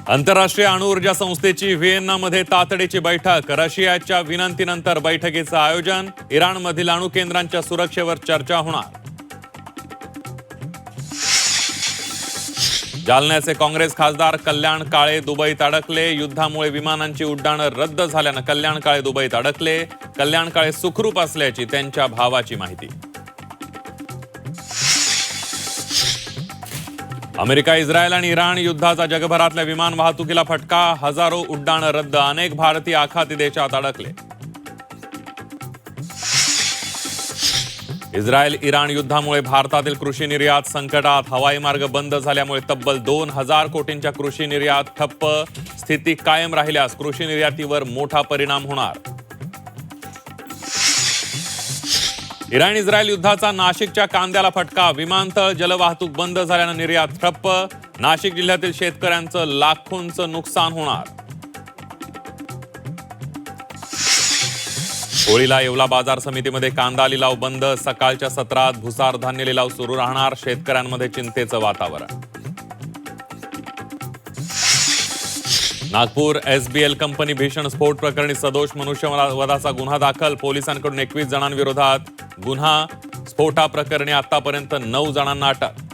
आंतरराष्ट्रीय अणुऊर्जा संस्थेची व्हिएन्नामध्ये तातडीची बैठक. रशियाच्या विनंतीनंतर बैठकीचं आयोजन. इराणमधील अणु केंद्रांच्या सुरक्षेवर चर्चा होणार. जालन्याचे काँग्रेस खासदार कल्याण काळे दुबईत अडकले. युद्धामुळे विमानांची उड्डाणं रद्द झाल्यानं कल्याण काळे दुबईत अडकले. कल्याण काळे सुखरूप असल्याची त्यांच्या भावाची माहिती. अमेरिका, इस्रायल आणि इराण युद्धाचा जगभरातल्या विमान वाहतुकीला फटका. हजारो उड्डाणं रद्द. अनेक भारतीय आखाती देशात अडकले. इस्रायल इराण युद्धामुळे भारतातील कृषी निर्यात संकटात. हवाई मार्ग बंद झाल्यामुळे तब्बल 2000 कोटींच्या कृषी निर्यात ठप्प. स्थिती कायम राहिल्यास कृषी निर्यातीवर मोठा परिणाम होणार. इराण इस्रायल युद्धाचा नाशिकच्या कांद्याला फटका. विमानतळ जलवाहतूक बंद झाल्यानं निर्यात ठप्प. नाशिक जिल्ह्यातील शेतकऱ्यांचं लाखोंचं नुकसान होणार. होळीला येवला बाजार समितीमध्ये कांदा लिलाव बंद. सकाळच्या सत्रात भुसार धान्य लिलाव सुरू राहणार. शेतकऱ्यांमध्ये चिंतेचं वातावरण. नागपूर एसबीएल कंपनी भीषण स्फोट प्रकरणी सदोष मनुष्यवधाचा गुन्हा दाखल. पोलिसांकडून 21 जणांविरोधात गुन्हा. स्फोटाप्रकरणी आतापर्यंत 9 जणांना अटक.